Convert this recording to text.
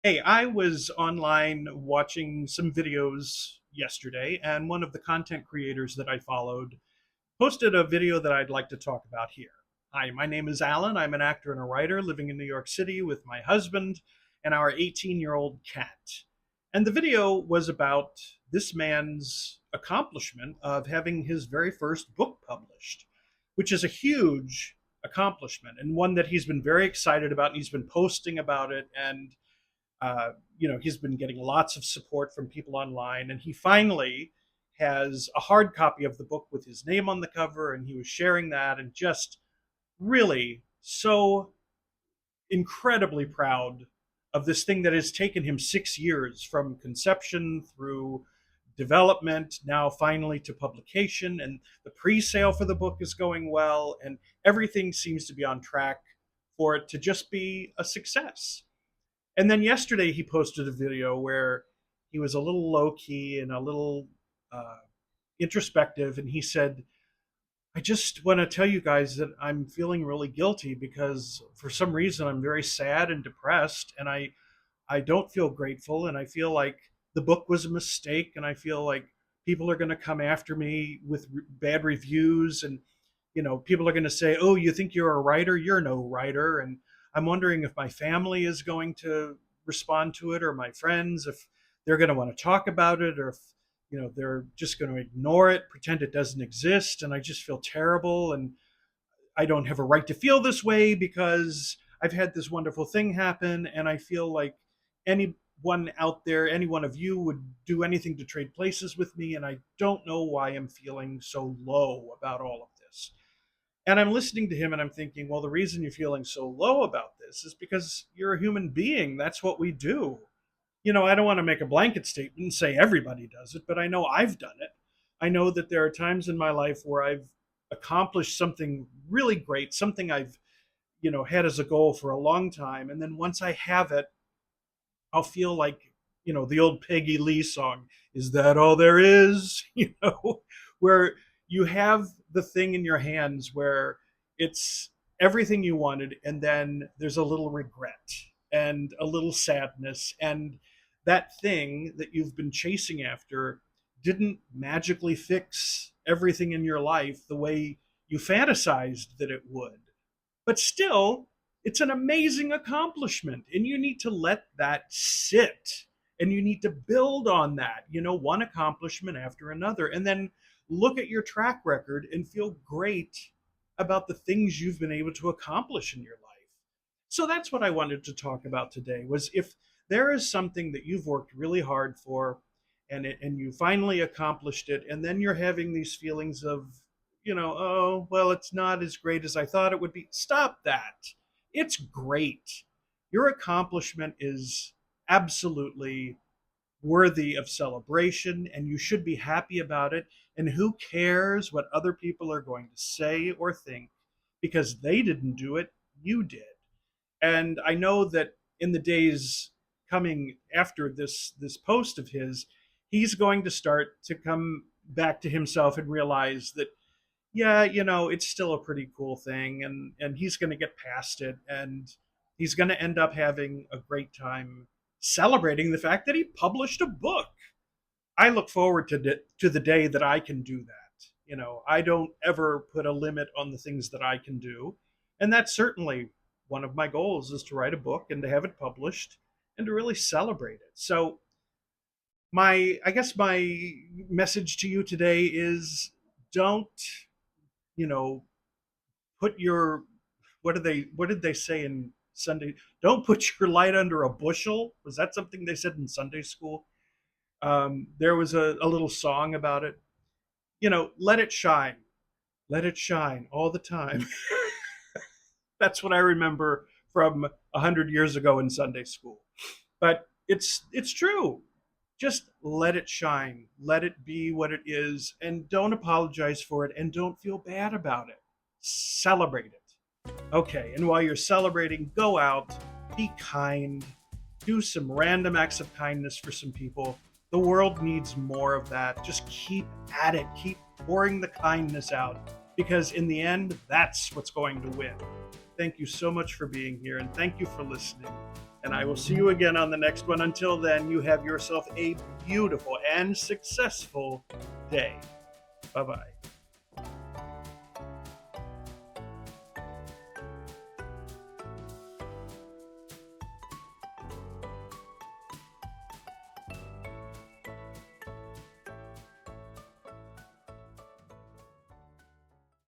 Hey, I was online watching some videos yesterday, and one of the content creators that I followed posted a video that I'd like to talk about here. Hi, my name is Alan. I'm an actor and a writer living in New York City with my husband and our 18-year-old cat. And the video was about this man's accomplishment of having his very first book published, which is a huge accomplishment and one that he's been very excited about, and he's been posting about it. And he's been getting lots of support from people online, and he finally has a hard copy of the book with his name on the cover, and he was sharing that and just really so incredibly proud of this thing that has taken him 6 years from conception through development, now finally to publication. And the pre-sale for the book is going well, and everything seems to be on track for it to just be a success. And then yesterday he posted a video where he was a little low key and a little uh, introspective, and he said, "I just want to tell you guys that I'm feeling really guilty because for some reason I'm very sad and depressed, and I don't feel grateful, and I feel like the book was a mistake, and I feel like people are going to come after me with bad reviews, and people are going to say, 'Oh, you think you're a writer? You're no writer.' And I'm wondering if my family is going to respond to it, or my friends, if they're going to want to talk about it, or if they're just going to ignore it, pretend it doesn't exist, and I just feel terrible, and I don't have a right to feel this way because I've had this wonderful thing happen, and I feel like anyone out there, any one of you would do anything to trade places with me, and I don't know why I'm feeling so low about all of this." And I'm listening to him and I'm thinking, well, the reason you're feeling so low about this is because you're a human being. That's what we do. I don't want to make a blanket statement and say everybody does it, but I know I've done it. I know that there are times in my life where I've accomplished something really great, something I've, had as a goal for a long time. And then once I have it, I'll feel like, the old Peggy Lee song, "Is that all there is?" Where you have the thing in your hands where it's everything you wanted, and then there's a little regret and a little sadness, and that thing that you've been chasing after didn't magically fix everything in your life the way you fantasized that it would. But still, it's an amazing accomplishment, and you need to let that sit, and you need to build on that, one accomplishment after another, and then look at your track record and feel great about the things you've been able to accomplish in your life. So that's what I wanted to talk about today, was if there is something that you've worked really hard for, and you finally accomplished it, and then you're having these feelings of, "Oh, well, it's not as great as I thought it would be." Stop that. It's great. Your accomplishment is absolutely worthy of celebration, and you should be happy about it. And who cares what other people are going to say or think, because they didn't do it, you did. And I know that in the days coming after this post of his, he's going to start to come back to himself and realize that, yeah, it's still a pretty cool thing, and he's going to get past it, and he's going to end up having a great time celebrating the fact that he published a book. I look forward to the day that I can do that. I don't ever put a limit on the things that I can do, and that's certainly one of my goals, is to write a book and to have it published and to really celebrate it. So my message to you today is, don't, you know, put your, what did they say in Sunday? Don't put your light under a bushel. Was that something they said in Sunday school? There was a little song about it. Let it shine. Let it shine all the time. That's what I remember from 100 years ago in Sunday school. But it's true. Just let it shine. Let it be what it is, and don't apologize for it, and don't feel bad about it. Celebrate it. Okay, and while you're celebrating, go out, be kind, do some random acts of kindness for some people. The world needs more of that. Just keep at it. Keep pouring the kindness out, because in the end, that's what's going to win. Thank you so much for being here, and thank you for listening. And I will see you again on the next one. Until then, you have yourself a beautiful and successful day. Bye-bye.